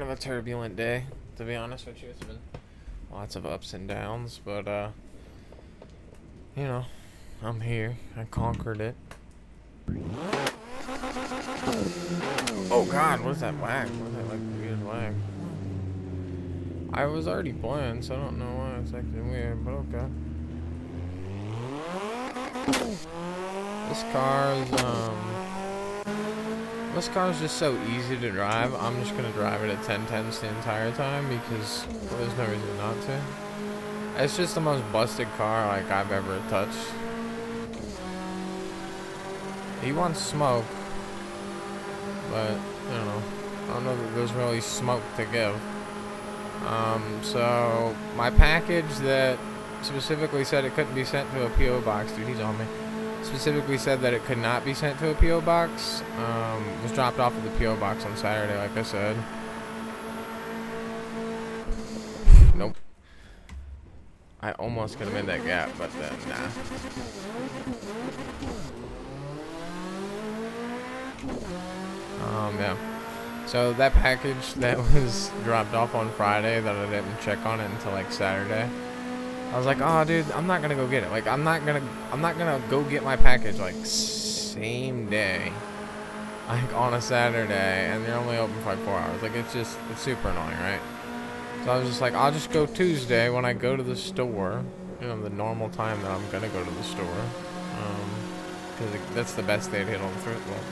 of a turbulent day, to be honest with you. It's been lots of ups and downs, but you know, I'm here. I conquered it. Oh God, what is that lag? What is that like weird lag? I was already playing, so I don't know why it's acting weird, but okay. This car's just so easy to drive. I'm just gonna drive it at 10/10 the entire time because there's no reason not to. It's just the most busted car like I've ever touched. He wants smoke, but I don't know that there's really smoke to give. So my package that specifically said it couldn't be sent to a PO box, dude, he's on me. Specifically said that it could not be sent to a PO box. Was dropped off at the PO box on Saturday, like I said. Nope. I almost could have made that gap, but then nah. Yeah. So that package that was dropped off on Friday that I didn't check on it until like Saturday. I was like, oh dude, I'm not gonna go get it. Like I'm not gonna go get my package like same day. Like on a Saturday, and they're only open for like 4 hours. Like it's super annoying, right? So I was just like, I'll just go Tuesday when I go to the store. You know, the normal time that I'm gonna go to the store. Because that's the best day to hit on the thrift. Well,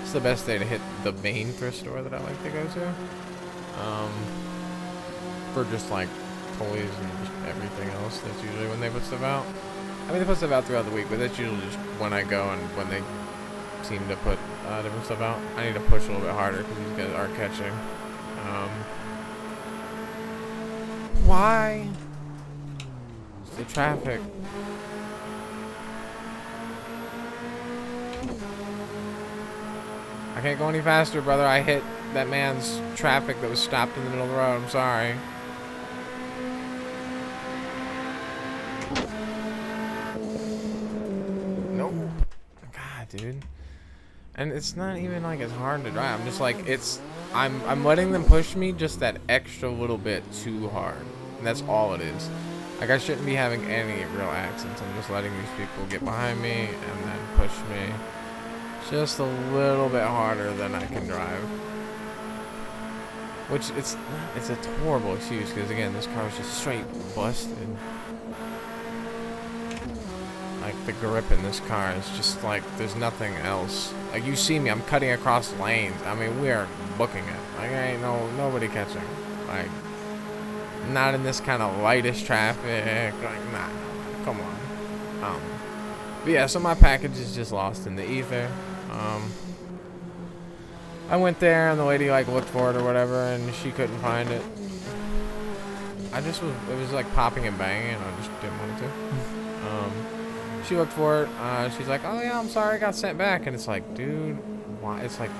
it's the best day to hit the main thrift store that I like to go to. For just like toys and just everything else. That's usually when they put stuff out. I mean, they put stuff out throughout the week, but that's usually just when I go and when they seem to put different stuff out. I need to push a little bit harder because these guys are catching. Why? It's the traffic. I can't go any faster, brother. I hit that man's traffic that was stopped in the middle of the road. I'm sorry. Nope. God, dude. And it's not even like it's hard to drive. I'm just like I'm letting them push me just that extra little bit too hard. And that's all it is. Like I shouldn't be having any real accidents. I'm just letting these people get behind me and then push me just a little bit harder than I can drive. Which it's a horrible excuse because again this car is just straight busted. Like the grip in this car is just like there's nothing else. Like you see me, I'm cutting across lanes. I mean we are booking it. Like ain't nobody catching. Like not in this kind of lightest traffic. Like nah, come on. But yeah, so my package is just lost in the ether. I went there and the lady like looked for it or whatever and she couldn't find it. It was like popping and banging and I just didn't want it to. She looked for it. She's like, oh yeah, I'm sorry, it got sent back. And it's like, dude, why? It's like,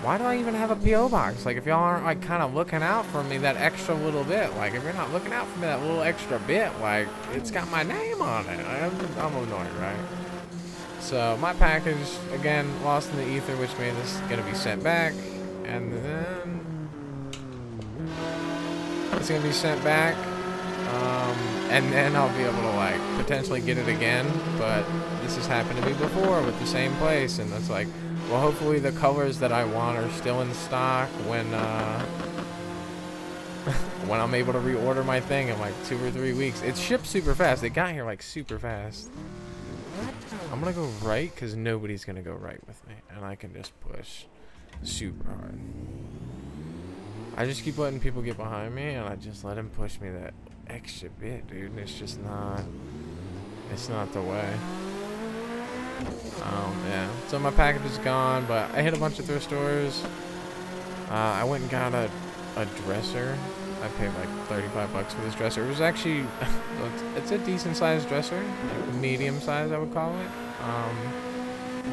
why do I even have a PO box? Like if y'all aren't like kind of looking out for me that extra little bit, like if you're not looking out for me that little extra bit, like it's got my name on it. I'm annoyed, right? So my package, again, lost in the ether, which means it's going to be sent back. And then it's going to be sent back. And then I'll be able to, like, potentially get it again. But this has happened to me before with the same place. And it's like, well, hopefully the colors that I want are still in stock when when I'm able to reorder my thing in, like, 2 or 3 weeks. It shipped super fast. It got here, like, super fast. I'm gonna go right because nobody's gonna go right with me and I can just push super hard. I just keep letting people get behind me and I just let them push me that extra bit, dude. And it's not the way. Yeah, so my package is gone, but I hit a bunch of thrift stores. I went and got a dresser. I paid like $35 for this dresser. It was actually, it's a decent sized dresser, like medium size I would call it.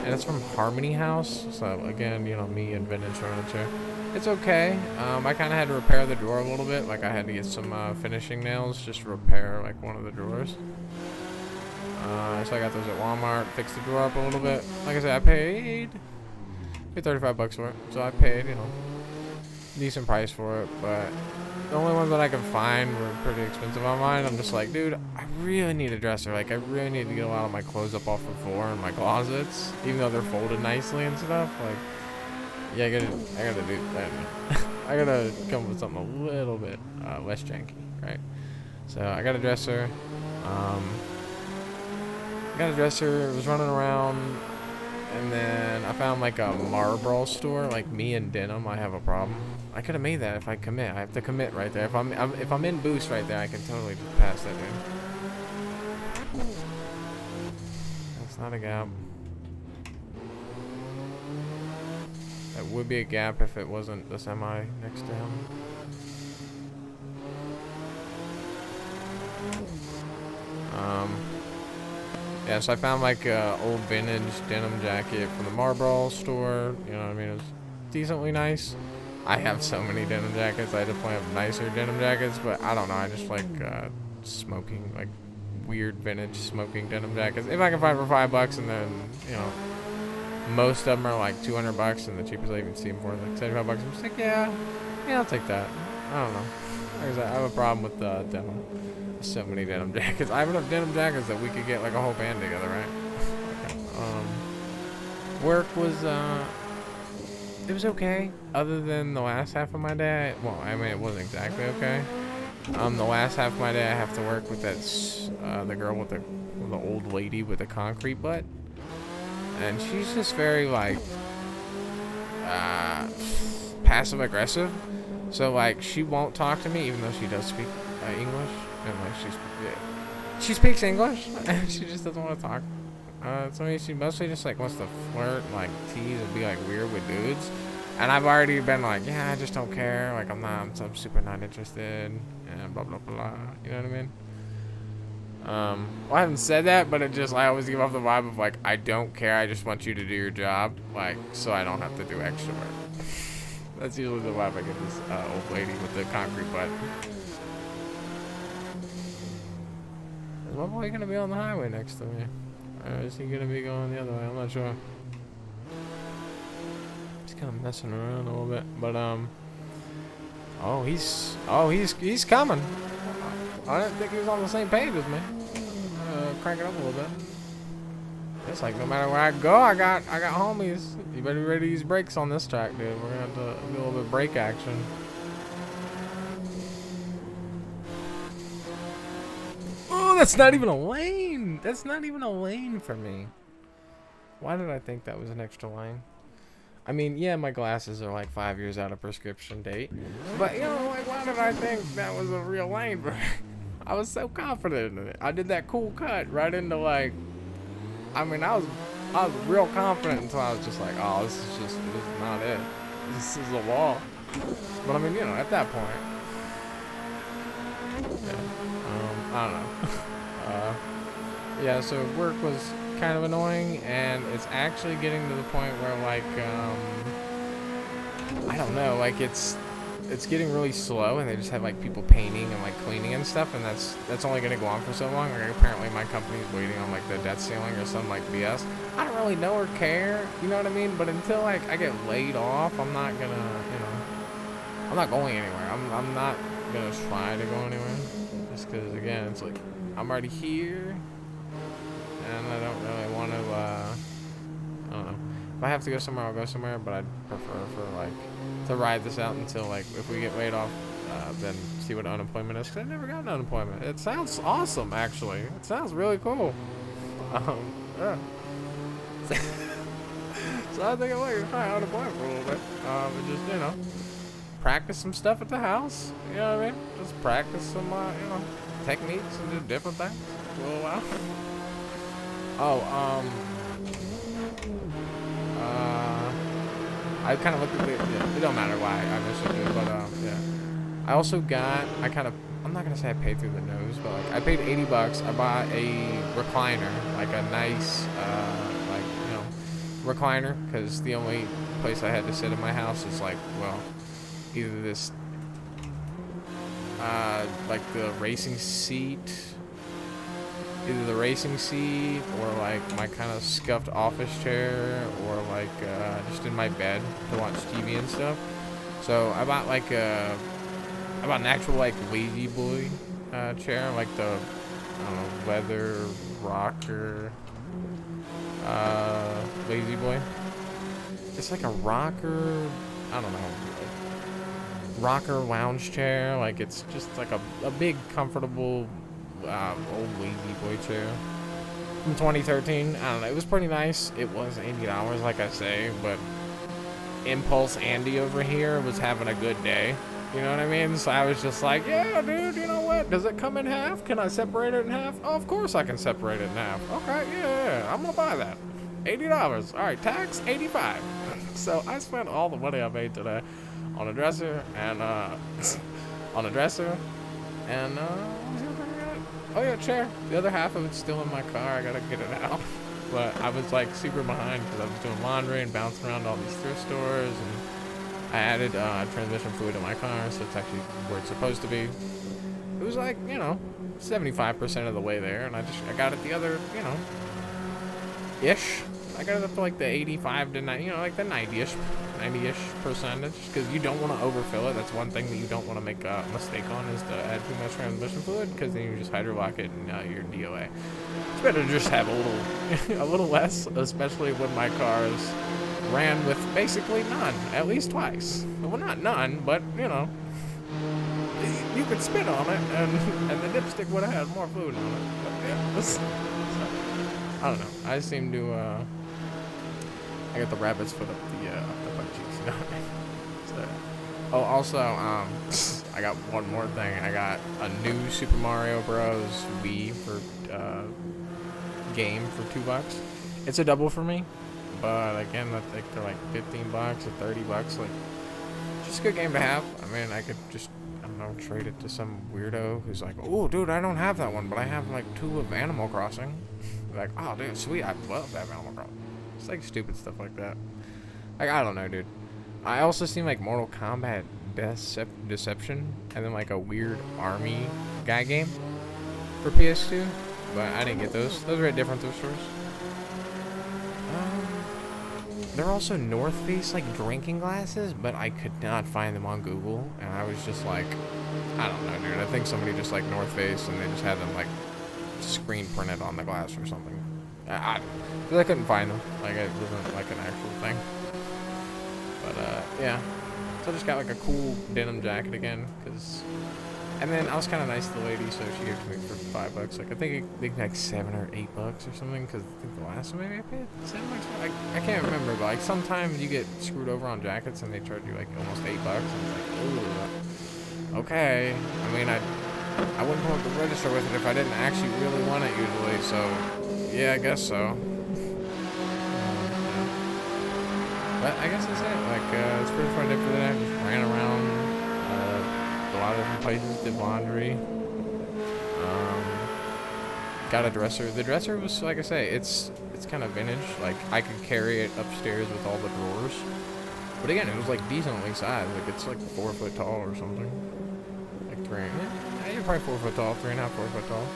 And it's from Harmony House. So again, you know, me and vintage furniture. It's okay. I kind of had to repair the drawer a little bit. Like I had to get some finishing nails just to repair like one of the drawers. So I got those at Walmart, fixed the drawer up a little bit. Like I said, I paid $35 for it. So I paid, you know, decent price for it, but the only ones that I could find were pretty expensive online. I'm just like, dude, I really need a dresser. Like, I really need to get a lot of my clothes up off the floor in my closets, even though they're folded nicely and stuff. Like, yeah, I gotta do that. I gotta come up with something a little bit less janky, right? So I got a dresser. Was running around, and then I found like a Marlboro store. Like, me and denim, I have a problem. I could have made that if I commit. I have to commit right there. If I'm in boost right there, I can totally just pass that dude. That's not a gap. That would be a gap if it wasn't the semi next to him. Yeah, so I found like a old vintage denim jacket from the Marlboro store. You know what I mean? It was decently nice. I have so many denim jackets. I definitely have nicer denim jackets, but I don't know. I just like smoking, like weird vintage smoking denim jackets. If I can find for $5, and then, you know, most of them are like $200, and the cheapest I even see them for is like $75. I'm just like, yeah, I'll take that. I don't know. Like I said, I have a problem with denim. So many denim jackets. I have enough denim jackets that we could get like a whole band together, right? Work was it was okay, other than the last half of my day. Well, I mean, it wasn't exactly okay. The last half of my day, I have to work with that the girl with the old lady with the concrete butt, and she's just very like passive aggressive. So like, she won't talk to me even though she does speak English. And like, she speaks English, and she just doesn't want to talk. So I mean, she mostly just like wants to flirt, and, like, tease, and be like weird with dudes. And I've already been like, yeah, I just don't care. Like, I'm super not interested, and blah blah blah. You know what I mean? Well, I haven't said that, but I always give off the vibe of like, I don't care. I just want you to do your job, like, so I don't have to do extra work. That's usually the vibe I get this old lady with the concrete butt. Is my boy gonna be on the highway next to me? Or is he gonna be going the other way? I'm not sure. He's kind of messing around a little bit, but he's coming. I didn't think he was on the same page as me. Crank it up a little bit. It's like no matter where I go, I got homies. You better be ready to use brakes on this track, dude. We're gonna have to do a little bit of brake action. That's not even a lane. That's not even a lane for me. Why did I think that was an extra lane? I mean, yeah, my glasses are like 5 years out of prescription date. But, you know, like, why did I think that was a real lane for me? I was so confident in it. I did that cool cut right into, like, I mean, I was real confident until I was just like, oh, this is not it. This is a wall. But, I mean, you know, at that point. Yeah. I don't know. Yeah, so work was kind of annoying, and it's actually getting to the point where, like, I don't know, like, it's getting really slow, and they just have like people painting and like cleaning and stuff, and that's only gonna go on for so long. Like, apparently my company's waiting on like the debt ceiling or some like BS. I don't really know or care, you know what I mean? But until like I get laid off, I'm not gonna, you know, I'm not going anywhere. I'm not gonna try to go anywhere, just because again, it's like I'm already here, and I don't really want to. I don't know. If I have to go somewhere, I'll go somewhere, but I'd prefer for like to ride this out until like if we get laid off, then see what unemployment is. Cause I've never gotten unemployment. It sounds awesome, actually. It sounds really cool. Yeah. So I think I'm like to try unemployment for a little bit. And just, you know, practice some stuff at the house. You know what I mean? Just practice some, you know, techniques and do different things for a little while. I kind of looked at it don't matter why I missed it, but yeah. I also got, I'm not gonna say I paid through the nose, but like I paid $80. I bought a recliner, like a nice, like, you know, recliner, because the only place I had to sit in my house is like, well, either this, like the racing seat, or like my kind of scuffed office chair, or like just in my bed to watch TV and stuff. So I bought like I bought an actual like lazy boy chair, like the leather rocker lazy boy. It's like a rocker, I don't know, rocker lounge chair. Like it's just like a big comfortable old lazy boy chair from 2013. I don't know, it was pretty nice. It was $80 like I say, but Impulse Andy over here was having a good day. You know what I mean? So I was just like, yeah, dude, you know what? Does it come in half? Can I separate it in half? Oh, of course I can separate it in half. Okay, yeah, I'm gonna buy that. $80. All right, tax, 85. So I spent all the money I made today on a dresser and on a dresser and oh yeah, chair. The other half of it's still in my car. I gotta get it out. But I was like super behind because I was doing laundry and bouncing around all these thrift stores, and I added transmission fluid in my car, so it's actually where it's supposed to be. It was like, 75% of the way there, and I got it the other, ish. I got it up to like the 85 to 90, like the 90-ish percentage, because you don't want to overfill it. That's one thing that you don't want to make a mistake on, is to add too much transmission fluid, because then you just hydrolock it and you're DOA. It's better to just have a little less, especially when my cars ran with basically none, at least twice. Well, not none, but you could spit on it, and the dipstick would have had more fluid on it. But yeah, I don't know. I seem to I got the rabbit's foot up the butt cheeks, you know what I mean? So, oh, also, I got one more thing. I got a new Super Mario Bros. Wii for game for $2. It's a double for me, but again, I think they're like $15 or $30. Like, just a good game to have. I mean, I could just, I don't know, trade it to some weirdo who's like, oh, dude, I don't have that one, but I have like 2 of Animal Crossing. Like, oh, dude, sweet, I love that Animal Crossing. It's like stupid stuff like that. Like, I don't know, dude. I also seen like Mortal Kombat Deception, and then like a weird army guy game for PS2, but I didn't get those. Those are at different thrift stores. There are also North Face like drinking glasses, but I could not find them on Google, and I was just like, I don't know, dude. I think somebody just like North Face, and they just had them like screen printed on the glass or something. I couldn't find them. Like, it wasn't like an actual thing. But yeah. So I just got like a cool denim jacket again, and then I was kind of nice to the lady, so she gave it to me for $5. Like, I think it like $7 or $8 or something, because I think the last one maybe I paid $7. I can't remember, but like sometimes you get screwed over on jackets and they charge you like almost $8, and it's like, ooh, okay. I mean, I wouldn't come up to the register with it if I didn't actually really want it usually, so yeah, I guess so. But I guess that's it. Like, it's pretty fun day for the day. I just ran around a lot of different places, did laundry. Got a dresser. The dresser was, like I say, it's kind of vintage. Like, I could carry it upstairs with all the drawers. But again, it was like decently sized. Like, it's like 4 foot tall or something. Like 3. Yeah, you're probably 4 foot tall, 3.5, 4 foot tall.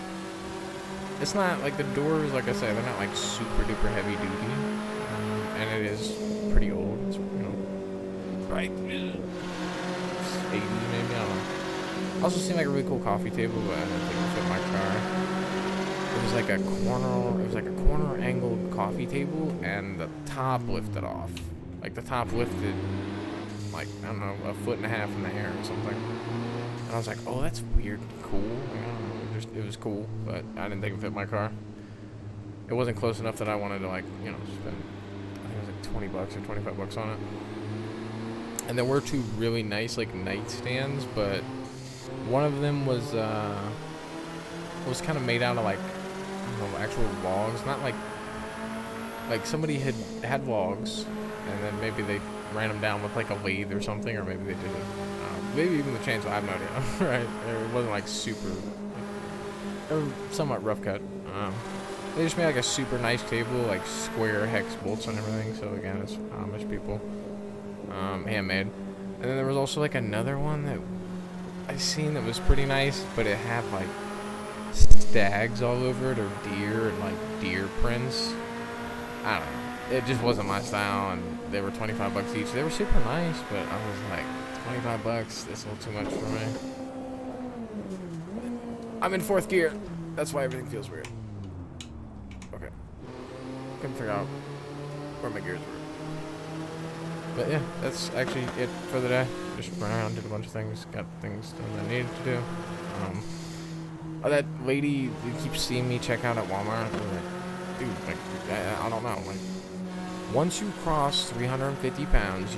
It's not like the doors, like I say, they're not like super duper heavy duty. And it is pretty old. It's, right, 80 maybe, I don't know. Also seemed like a really cool coffee table, but I didn't think it fit my car. It was like a corner angled coffee table, and the top lifted off. Like, the top lifted like, I don't know, 1.5 feet in the air or something. And I was like, oh, that's weird, cool. Like, I don't know, it was cool, but I didn't think it fit my car. It wasn't close enough that I wanted to, like, spend, I think it was like $20 or $25 on it. And there were 2 really nice, like, nightstands, but one of them was kind of made out of, like, I don't know, actual logs. Not like somebody had logs, and then maybe they ran them down with, like, a lathe or something, or maybe they did it. Maybe even the chainsaw, I have no idea, right? It wasn't, like, super, it was somewhat rough cut. They just made, like, a super nice table, like, square hex bolts and everything, so, again, it's Amish people. Handmade. And then there was also, like, another one that I seen that was pretty nice, but it had, like, stags all over it, or deer, and, like, deer prints. I don't know. It just wasn't my style, and they were $25 each. They were super nice, but I was like, $25. That's a little too much for me. I'm in 4th gear. That's why everything feels weird. Okay. Couldn't figure out where my gears were. But yeah, that's actually it for the day. Just ran around, did a bunch of things, got things done that I needed to do. Oh, that lady who keeps seeing me check out at Walmart. Like, dude, like, I don't know. Like, once you cross 350 pounds,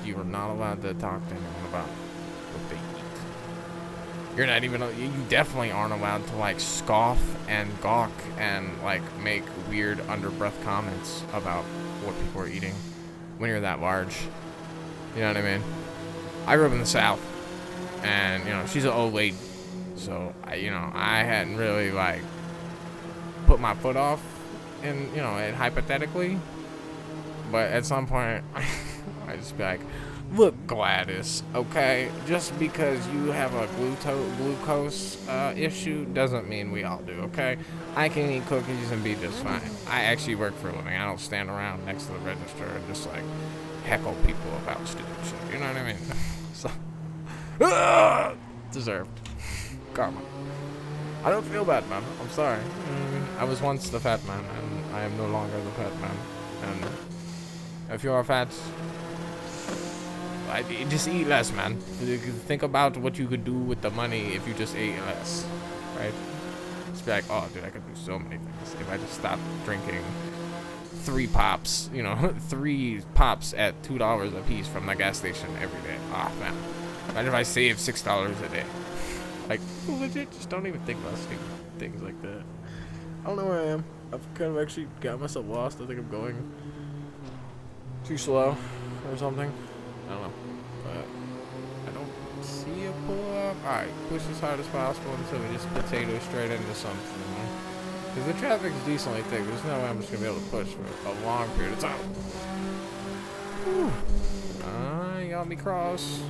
you are not allowed to talk to anyone about what they eat. You're not even. You definitely aren't allowed to like scoff and gawk and like make weird under breath comments about what people are eating when you're that large. You know what I mean? I grew up in the South, and you know she's an old lady. So, I hadn't really, like, put my foot off, and hypothetically. But at some point, I just be like, look, Gladys, okay? Just because you have a glucose issue doesn't mean we all do, okay? I can eat cookies and be just fine. I actually work for a living. I don't stand around next to the register and just, like, heckle people about stupid shit. You know what I mean? So, deserved. Karma. I don't feel bad, man. I'm sorry. I was once the fat man, and I am no longer the fat man. And if you are fat, just eat less, man. Think about what you could do with the money if you just ate less, right? Just be like, oh, dude, I could do so many things if I just stopped drinking 3 pops, 3 pops at $2 a piece from the gas station every day. Ah, man. Imagine if I saved $6 a day. Like, legit, just don't even think about stupid things like that. I don't know where I am. I've kind of actually got myself lost. I think I'm going too slow or something. I don't know. But I don't see a pull-up. Alright, push as hard as possible until we just potato straight into something. Because the traffic's decently thick. There's no way I'm just going to be able to push for a long period of time. Whew. You got me cross.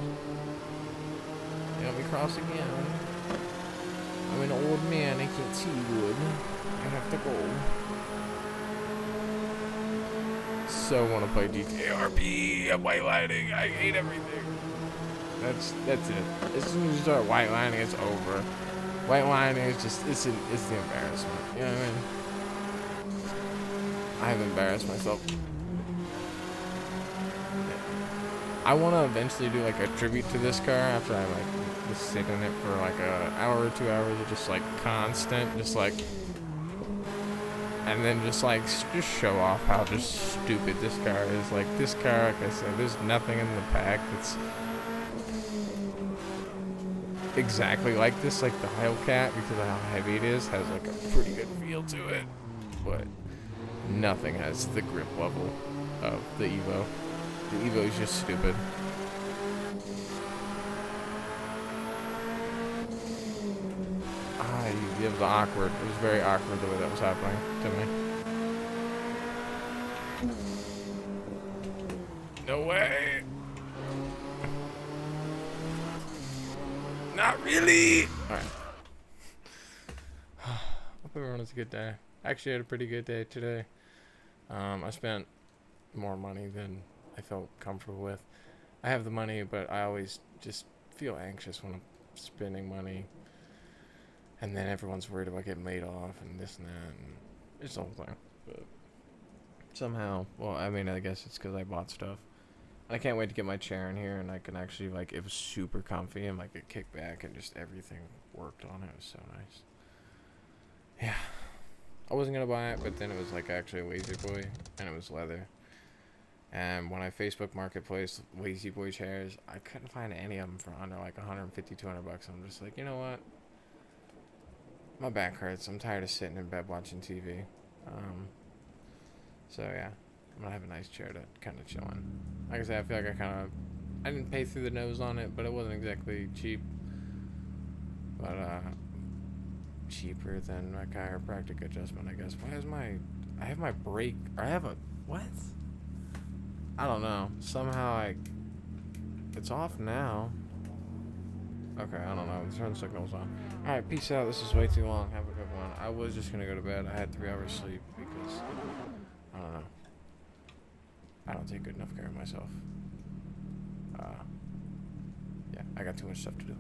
You got me cross again. I'm an old man, I can't see good. I have to go. So want to play GTA. I'm white lining. I hate everything. That's it. As soon as you start white lining, it's over. White lining is just it's the embarrassment. You know what I mean? I have embarrassed myself. I want to eventually do like a tribute to this car after I like just sit in it for like an hour or 2 hours of just like constant, just like, and then just like just show off how just stupid this car is. Like this car, like I said, there's nothing in the pack that's exactly like this. Like the Hellcat, because of how heavy it is, has like a pretty good feel to it, but nothing has the grip level of the Evo. The Evo is just stupid. It was awkward. It was very awkward the way that was happening to me. No way. Not really. Alright. Hope everyone has a good day. Actually, I had a pretty good day today. I spent more money than I felt comfortable with. I have the money, but I always just feel anxious when I'm spending money. And then everyone's worried about getting laid off and this and that. And it's the whole thing. But somehow, well, I mean, I guess it's because I bought stuff. I can't wait to get my chair in here and I can actually, like, it was super comfy and, like, it kicked back and just everything worked on it. It was so nice. Yeah. I wasn't going to buy it, but then it was, like, actually a Lazy Boy and it was leather. And when I Facebook Marketplace Lazy Boy chairs, I couldn't find any of them for under, like, $150, $200. I'm just like, you know what? My back hurts. I'm tired of sitting in bed watching TV. So yeah, I'm gonna have a nice chair to kind of chill in. Like I said, I feel like I didn't pay through the nose on it, but it wasn't exactly cheap. But cheaper than my chiropractic adjustment, I guess. Why is I have my brake, or I have a, what? I don't know. Somehow it's off now. Okay, I don't know. The turn signal's on. Alright, peace out. This is way too long. Have a good one. I was just gonna go to bed. I had 3 hours sleep because, I don't know. I don't take good enough care of myself. I got too much stuff to do.